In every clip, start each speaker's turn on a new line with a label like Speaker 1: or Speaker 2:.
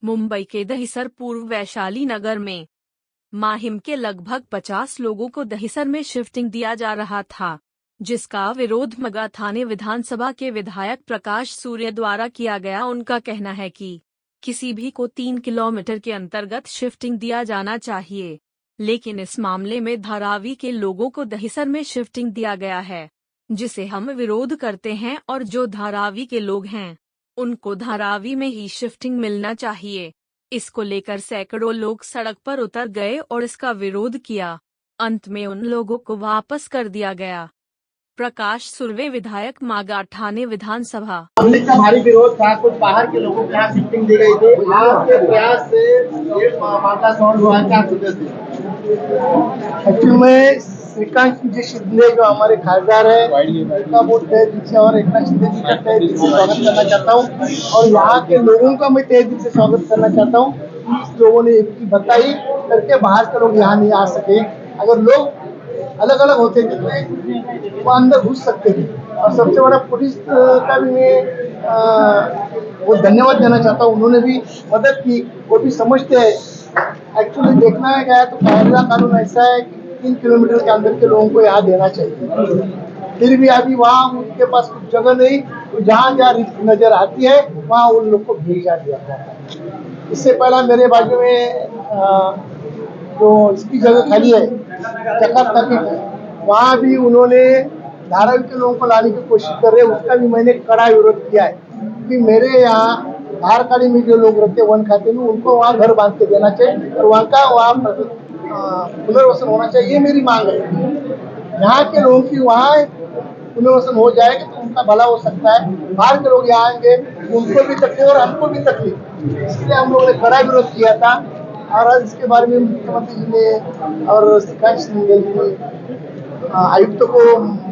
Speaker 1: मुंबई के दहिसर पूर्व वैशाली नगर में माहिम के लगभग 50 लोगों को दहिसर में शिफ्टिंग दिया जा रहा था, जिसका विरोध मगा थाने विधानसभा के विधायक प्रकाश सूर्य द्वारा किया गया। उनका कहना है कि किसी भी को 3 किलोमीटर के अंतर्गत शिफ्टिंग दिया जाना चाहिए, लेकिन इस मामले में धारावी के लोगों को दहिसर में शिफ्टिंग दिया गया है, जिसे हम विरोध करते हैं और जो धारावी के लोग हैं उनको धारावी में ही शिफ्टिंग मिलना चाहिए। इसको लेकर सैकड़ों लोग सड़क पर उतर गए और इसका विरोध किया। अंत में उन लोगों को वापस कर दिया गया। प्रकाश सुर्वे, विधायक मागा थाने विधानसभा।
Speaker 2: पब्लिक का भारी विरोध था, कुछ बाहर के लोगों के यहाँ शिफ्टिंग दी गई थी। आपके प्रयास से ये मामला सॉल्व हुआ है, क्या एक्चुअली में श्रीकांत जी शिंदे जो हमारे खासदार है, उनका बहुत तहे दिल से और एकनाथ शिंदे जी का तहे दिल से स्वागत करना चाहता हूँ और यहाँ के लोगों का मैं तहे दिल से स्वागत करना चाहता हूँ। इस लोगों ने एक बताई करके बाहर के लोग यहाँ नहीं आ सके। अगर लोग अलग अलग होते थे तो वो अंदर घुस सकते थे। और सबसे बड़ा पुलिस का भी मैं वो धन्यवाद देना चाहता हूँ, उन्होंने भी मदद की, वो भी समझते हैं। एक्चुअली देखना गया तो कायदा कानून ऐसा है कि 3 किलोमीटर के अंदर के लोगों को यहाँ देना चाहिए। फिर भी अभी वहाँ उनके पास कुछ जगह नहीं, तो जहाँ जहाँ रिस्क नजर आती है वहाँ उन लोग को भेजा दिया जाता है। इससे पहला मेरे बाजू में जो इसकी जगह खाली है जकार्ता की, वहाँ भी उन्होंने धारावी के लोगों को लाने की कोशिश कर रहे हैं। उसका भी मैंने कड़ा विरोध किया है कि मेरे यहाँ धारकाड़ी में जो लोग रहते हैं वन खाते में, उनको वहाँ घर बांध के देना चाहिए और वहाँ का पुनर्वसन होना चाहिए। ये मेरी मांग है। यहाँ के लोगों की वहाँ पुनर्वसन हो जाएगा तो उनका भला हो सकता है। बाहर के लोग यहाँ आएंगे, उनको भी तकलीफ और हमको भी तकलीफ। इसलिए हम लोगों ने कड़ा विरोध किया था और आज इसके बारे में मुख्यमंत्री जी ने और श्रीकांत शिंदे जी ने आयुक्त को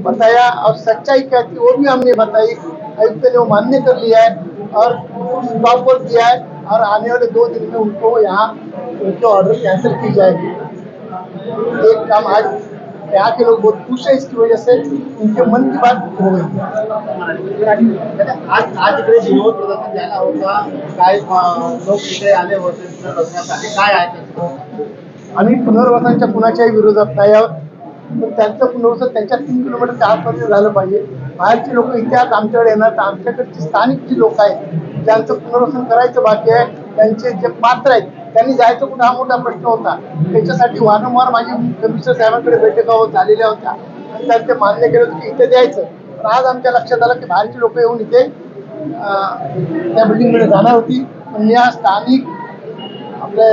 Speaker 2: बताया और सच्चाई क्या थी वो भी हमने बताई। आयुक्त ने वो मान्य कर लिया है और स्टॉप वर्क किया है और आने वाले 2 दिन में उनको यहाँ उनके ऑर्डर कैंसिल की जाएगी। एक काम आज यहाँ के लोग बहुत खुश है, इसकी वजह से उनके मन की बात हो गई। आज इकडे विरोध प्रदर्शन द्यायला होता, काय लोक इथे आले होते पुनर्वसनासाठी, काय आहे? आम्ही पुनर्वसनाच्या कुणाच्याही विरोधात नाही आहोत, पण त्यांचं पुनर्वसन त्यांच्या 3 किलोमीटरच्या आतमध्ये झालं पाहिजे। बाहेरचे लोक इथे आज आमच्याकडे येणार तर आमच्याकडची स्थानिक जी लोक आहेत ज्यांचं पुनर्वसन करायचं बाकी आहे, त्यांचे जे पात्र आहेत त्यांनी जायचं कुठं हा मोठा प्रश्न होता। त्याच्यासाठी वारंवार माझी कमिशनर साहेबांकडे बैठका झालेल्या होत्या आणि त्यांनी ते मान्य केलं होतं की इथे द्यायचं। पण आज आमच्या लक्षात आलं की बाहेरची लोक येऊन इथे त्या बिल्डिंगमध्ये जाणार होती, पण या स्थानिक आपले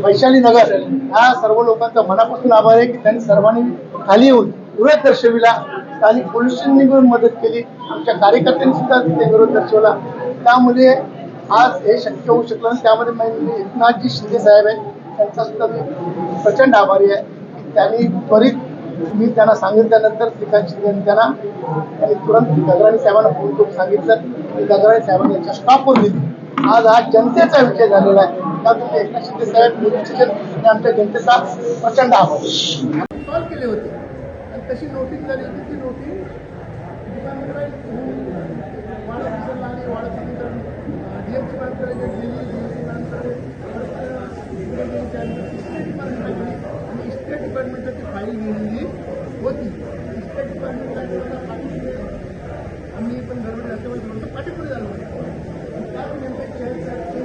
Speaker 2: वैशाली नगर ह्या सर्व लोकांचा मनापासून आभार आहे की त्यांनी सर्वांनी खाली येऊन विरोध दर्शविला। स्थानिक पोलिसांनी पण मदत केली, आमच्या कार्यकर्त्यांनी सुद्धा ते विरोध दर्शवला। त्यामुळे आज हे शक्य होऊ शकलं आणि त्यामध्ये एकनाथजी शिंदे साहेब आहेत त्यांचा सुद्धा मी प्रचंड आभारी आहे की त्यांनी त्वरित मी त्यांना सांगितल्यानंतर श्रीकांत शिंदे त्यांनी तुरंत गगराणी साहेबांना फोन करून सांगितलं की गगराणी साहेबांनी यांच्या स्टॉपवर दिली। आज हा जनतेचा विषय झालेला आहे। त्यामुळे एकनाथ शिंदे साहेब आणि आमच्या जनतेचा प्रचंड आभार सॉल्व केले होते आणि तशी नोटीस झाली होती। ती नोटीस डीएमसी मॅमकडे गेली, डीएमसी मॅमकडे आणि स्टेट डिपार्टमेंटला ती फाईल लिहिलेली होती। स्टेट डिपार्टमेंटला आम्ही पण गडबड असल्यामुळे थोडंसं पाठीपुढे झालं होतं।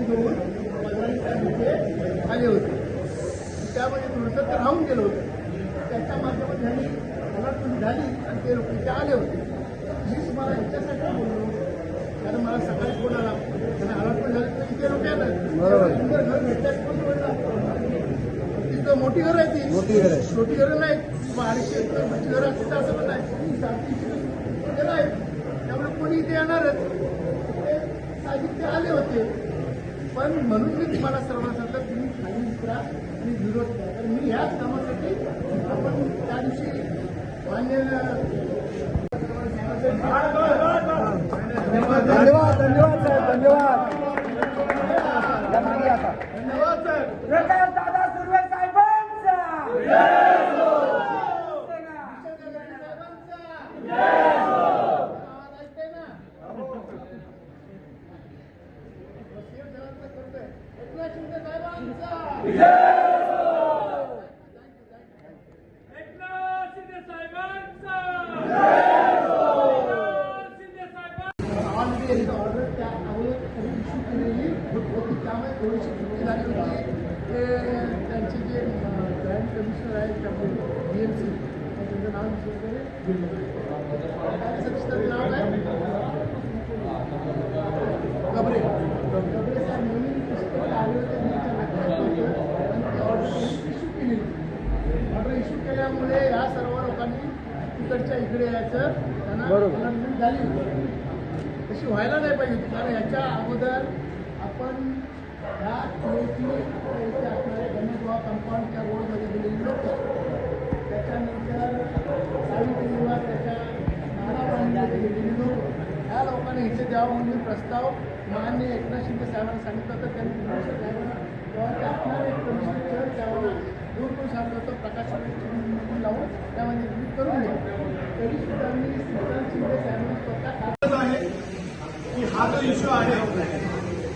Speaker 2: घेऊन आले होते, त्यामध्ये थोडंसं ते राहून गेलं होतं। त्याच्या माध्यमातून त्यांनी अलर्टमेंट झाली आणि ते लोक इथे आले होते। मी तुम्हाला याच्यासाठी बोललो कारण मला सकाळी फोन आला, त्यांना अलर्टमेंट झाली तर इथे लोक येतात, सुंदर घर भेटतात, कोण बोलला तिथं मोठी घरं आहे, ती छोटी घरं नाही, 250 घरं असतील तर असं पण नाही, 300 घरं आहेत, त्यामुळे कोणी इथे येणारच। ते आले होते, पण म्हणून मी तुम्हाला सर्वांना सांगतो तुम्ही खाली उतरा आणि विरोध करा, कारण मी ह्याच कामासाठी आपण त्या दिवशी मान्य धन्यवाद धन्यवाद धन्यवाद साहेब, धन्यवाद धन्यवाद सर। दादा सुर्वे साहेबांचा एकनाथ शिंदे साहेबांचा ऑर्डर त्या अगोदर इश्यू केलेली होती, त्यामुळे थोडीशी चुकी झाली होती. ते त्यांचे जे ग्रँड कमिशनर आहेत BMC त्यांचं नाव सचिन नाव आहे गबरे साहेब नवीन पुस्तक आले होते आणि ते ऑर्डर इश्यू केली. ऑर्डर इश्यू केल्यामुळे ह्या सर्व लोकांनी तिकडच्या इकडे यायचं त्यांना अनाउन्समेंट झाली होती. तशी व्हायला नाही पाहिजे होती, कारण याच्या अगोदर आपण ह्या इथे असणारे गणेशबाबा कंपाऊंडच्या रोडमध्ये गेलेली लोक, त्याच्यानंतर सावित्री निवास त्याच्या नाडाबांधमध्ये गेलेली लोक, ह्या लोकांनी इथे द्यावं म्हणून प्रस्ताव माननीय एकनाथ शिंदे साहेबांना सांगितलं होतं. त्यांनी कमिशनर साहेबांना तेव्हा ते असणारे कमिशनर त्यावेळेला दूर सांगलं होतं प्रकाश लावून त्यामध्ये विरोध करून घ्या. तरीसुद्धा मी श्रीकांत शिंदे साहेबांना स्वतः
Speaker 3: आहे की हा जो इश्यू आहे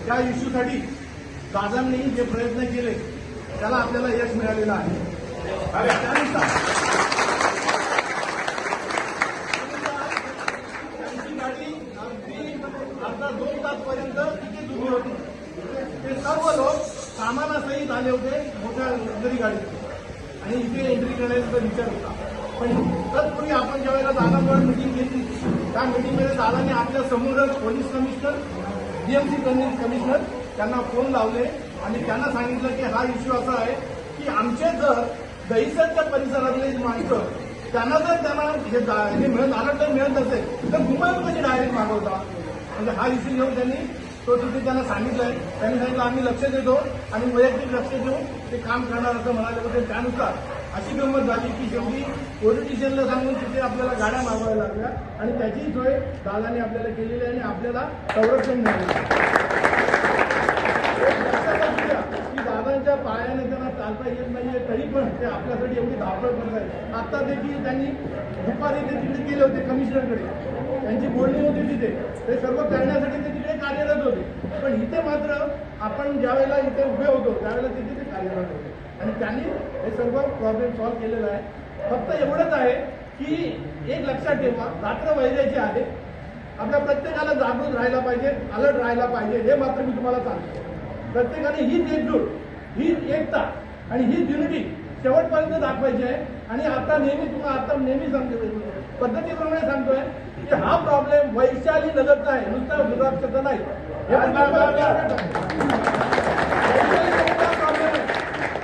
Speaker 3: त्या इश्यूसाठी दादांनी जे प्रयत्न केले त्याला आपल्याला यश मिळालेलं आहे. त्यानुसार त्यांची गाडी अगदी अर्धा 2 तासपर्यंत तिथे उभी होती. ते सर्व लोक सामानासहित आले होते मोठ्या लक्झरी गाडीत आणि इथे एंट्री करण्याचा विचार होता. पण तत्पूर्वी आपण ज्यावेळेला दादांवर मिटिंग घेतली त्या मिटिंगमध्ये दादांनी आपल्या समोरच पोलीस कमिशनर BMC कमिशनर त्यांना फोन लावले आणि त्यांना सांगितलं की हा इश्यू असा आहे की आमचे जर दहिसरच्या परिसरातले माणसं त्यांना हे मिळत अलर्ट मिळत नसेल तर मुंबईवर कशी डायरेक्ट मागवता. म्हणजे हा इश्यू घेऊन त्यांनी तो तिथे त्यांना सांगितलंय. त्यांनी सांगितलं आम्ही लक्ष देतो आणि वैयक्तिक लक्ष देऊन ते काम करणार असं म्हणाले होते. त्यानुसार अशी गंमत झाली की शेवटी पॉलिटिशियनला सांगून तिथे आपल्याला गाड्या मागवाव्या लागल्या आणि त्याची सोय दादाने आपल्याला केलेली आहे आणि आपल्याला संरक्षण मिळालं. की दादांच्या पायाने त्यांना चालता येत नाहीये तरी पण ते आपल्यासाठी एवढी धावपळ करत आहेत. आता देखील त्यांनी दुपारी ते तिकडे गेले होते कमिशनरकडे, त्यांची बोलणी होती तिथे, ते सर्व करण्यासाठी ते तिकडे कार्यरत होते. पण इथे मात्र आपण ज्यावेळेला इथे उभे होतो त्यावेळेला तिथे ते कार्यरत होते आणि त्यांनी हे सर्व प्रॉब्लेम सॉल्व्ह केलेला आहे. फक्त एवढंच आहे की एक लक्षात ठेवा, रात्र वैद्याची आहे, आपल्या प्रत्येकाला जागृत राहायला पाहिजे, अलर्ट राहायला पाहिजे. हे मात्र मी तुम्हाला सांगतो. प्रत्येकाने हीच एकजूट, हीच एकता आणि हीच युनिटी शेवटपर्यंत दाखवायची आहे. आणि आता नेहमी पद्धतीप्रमाणे सांगतोय की हा प्रॉब्लेम वैशाली नगरचा आहे, नुसता दुर्गाक्षचा नाही.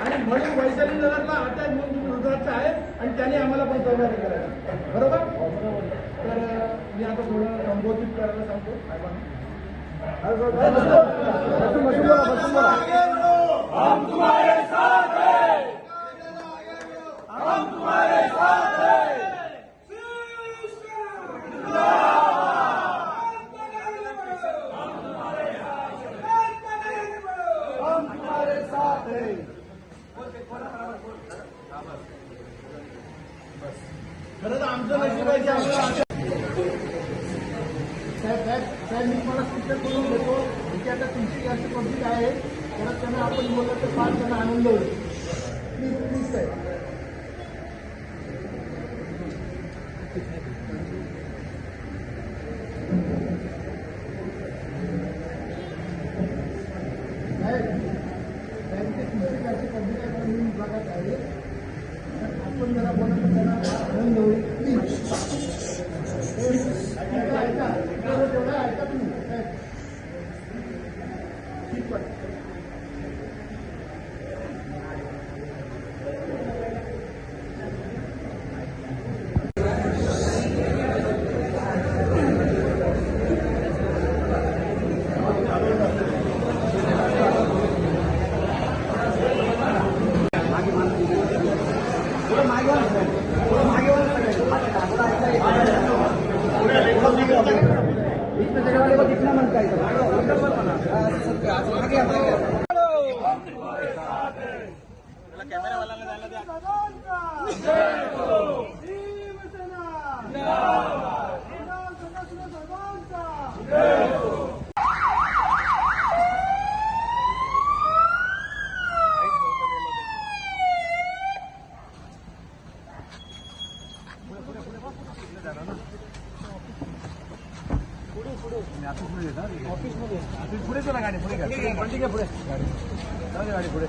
Speaker 3: आणि म्हणून वैशाली नगरला अटॅक म्हणून रुद्राक्ष आहे आणि त्यांनी आम्हाला पण सहकार्य करायचं. बरोबर. तर मी आता थोडं संबोधित करायला सांगतो साहेबांना. हम तुम्हारे साथ हैं, हम तुम्हारे साथ हैं. हम तुम्हारे साथ हैं. खरं तर आमचं नशीब आहे की आम्हाला साहेब मी तुम्हाला स्पीकर करून देतो. इथे आता तुमची जास्त पब्लिक आहे, त्याला त्यांना आपण बोललं तर फार त्यांना आनंद होईल. प्लीज प्लीज साहेब. ते तुमची जास्त पब्लिक आहे पण मी विभागात आहे, आपण जरा बोललं तर त्यांना आनंद होईल. प्लीज ऐका तेवढा ऐका तुम्ही ठीक पण. पुढे चला गाडी पुढे पुढे गाडी पुढे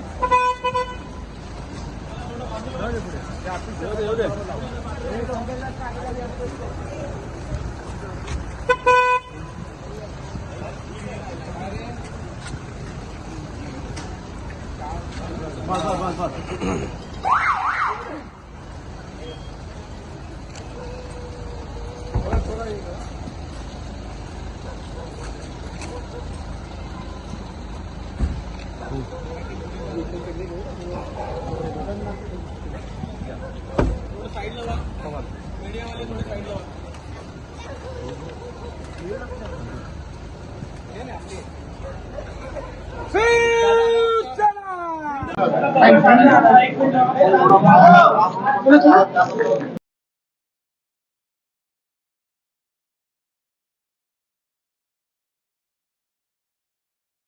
Speaker 2: Thank you.